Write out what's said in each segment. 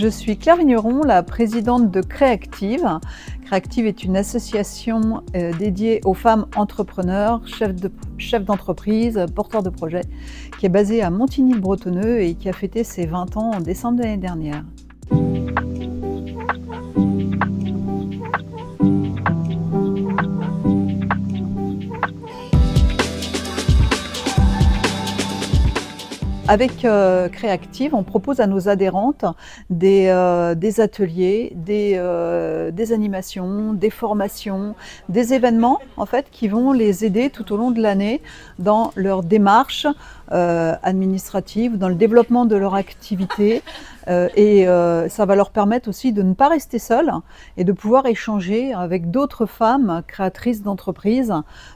Je suis Claire Vigneron, la présidente de Créactive. Créactive est une association dédiée aux femmes entrepreneurs, chefs d'entreprise, porteurs de projets, qui est basée à Montigny-le-Bretonneux et qui a fêté ses 20 ans en décembre de l'année dernière. Avec Créactive, on propose à nos adhérentes des ateliers, des animations, des formations, des événements en fait, qui vont les aider tout au long de l'année dans leur démarche administrative, dans le développement de leur activité. Ça va leur permettre aussi de ne pas rester seules et de pouvoir échanger avec d'autres femmes créatrices d'entreprises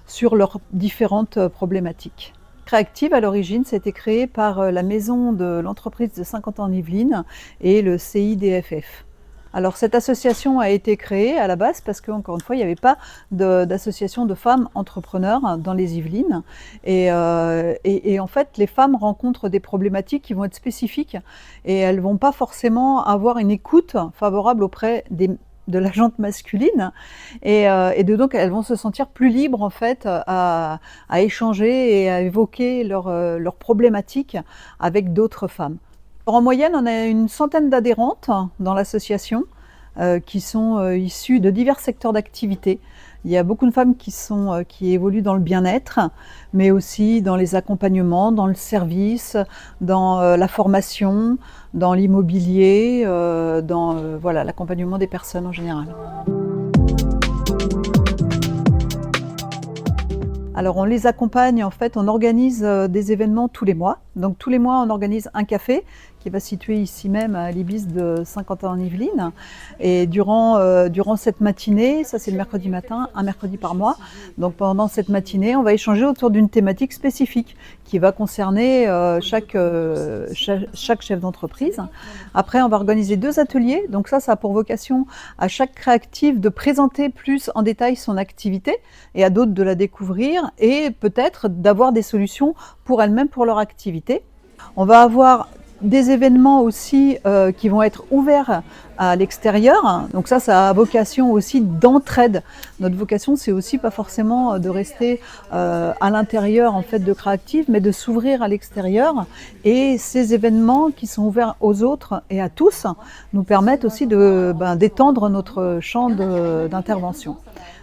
sur leurs différentes problématiques. Créactive, à l'origine, c'était créé par la maison de l'entreprise de Saint-Quentin-en-Yvelines et le CIDFF. Alors cette association a été créée à la base parce qu'encore une fois, il n'y avait pas d'association de femmes entrepreneurs dans les Yvelines. Et en fait, les femmes rencontrent des problématiques qui vont être spécifiques et elles ne vont pas forcément avoir une écoute favorable auprès de la jante masculine donc elles vont se sentir plus libres en fait à échanger et à évoquer leurs problématiques avec d'autres femmes. Alors, en moyenne, on a une centaine d'adhérentes dans l'association qui sont issues de divers secteurs d'activité. Il y a beaucoup de femmes qui évoluent dans le bien-être, mais aussi dans les accompagnements, dans le service, dans la formation, dans l'immobilier, dans l'accompagnement des personnes en général. Alors on les accompagne, en fait, on organise des événements tous les mois. Donc tous les mois, on organise un café qui va se situer ici même à l'Ibis de Saint-Quentin-en-Yvelines. Et durant cette matinée, ça c'est le mercredi matin, un mercredi par mois, donc pendant cette matinée, on va échanger autour d'une thématique spécifique qui va concerner chaque chef d'entreprise. Après, on va organiser 2 ateliers, donc ça a pour vocation à chaque créative de présenter plus en détail son activité et à d'autres de la découvrir et peut-être d'avoir des solutions pour elles-mêmes, pour leur activité. On va avoir des événements aussi qui vont être ouverts à l'extérieur. Donc ça a vocation aussi d'entraide. Notre vocation, c'est aussi pas forcément de rester à l'intérieur en fait de Créactive, mais de s'ouvrir à l'extérieur. Et ces événements qui sont ouverts aux autres et à tous nous permettent aussi d'étendre notre champ d'intervention.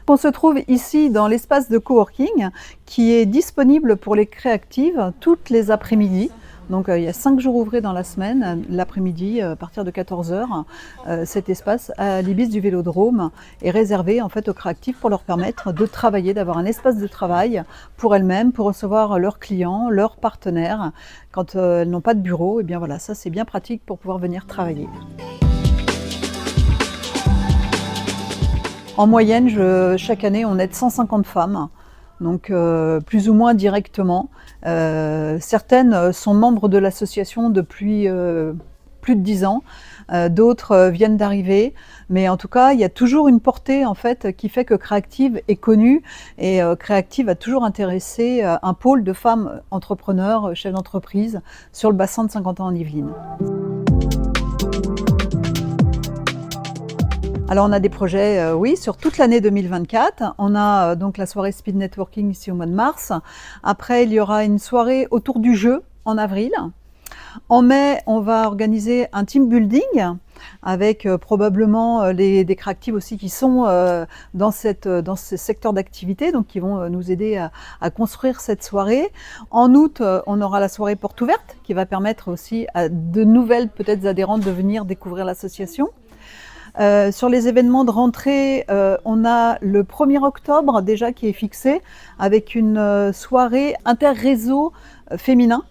On se trouve ici dans l'espace de coworking qui est disponible pour les créatives toutes les après-midi. Donc il y a 5 jours ouvrés dans la semaine, l'après-midi à partir de 14 h. Cet espace à l'Ibis du Vélodrome est réservé en fait aux créatives pour leur permettre de travailler, d'avoir un espace de travail pour elles-mêmes, pour recevoir leurs clients, leurs partenaires. Quand elles n'ont pas de bureau, et bien voilà, ça c'est bien pratique pour pouvoir venir travailler. En moyenne, chaque année, on aide 150 femmes. Donc plus ou moins directement. Certaines sont membres de l'association depuis plus de 10 ans, d'autres viennent d'arriver, mais en tout cas il y a toujours une portée en fait qui fait que Créactive est connue et Créactive a toujours intéressé un pôle de femmes entrepreneurs, chefs d'entreprise sur le bassin de Saint-Quentin-en-Yvelines. Alors on a des projets, oui, sur toute l'année 2024. On a donc la soirée Speed Networking ici au mois de mars. Après, il y aura une soirée autour du jeu en avril. En mai, on va organiser un team building avec probablement des créatives aussi qui sont dans ce secteur d'activité, donc qui vont nous aider à construire cette soirée. En août, on aura la soirée porte ouverte qui va permettre aussi à de nouvelles peut-être adhérentes de venir découvrir l'association. Sur les événements de rentrée, on a le 1er octobre déjà qui est fixé avec une soirée interréseau féminin.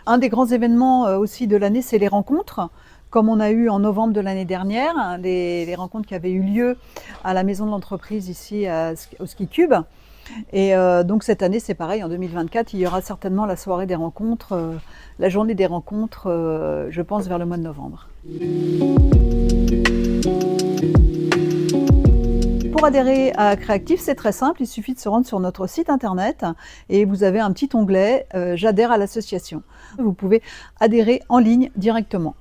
Un des grands événements aussi de l'année, c'est les rencontres, comme on a eu en novembre de l'année dernière, les rencontres qui avaient eu lieu à la maison de l'entreprise ici au Ski Cube. Et donc cette année, c'est pareil, en 2024, il y aura certainement la soirée des rencontres, la journée des rencontres, je pense vers le mois de novembre. Pour adhérer à Créactive, c'est très simple, il suffit de se rendre sur notre site internet et vous avez un petit onglet « J'adhère à l'association ». Vous pouvez adhérer en ligne directement.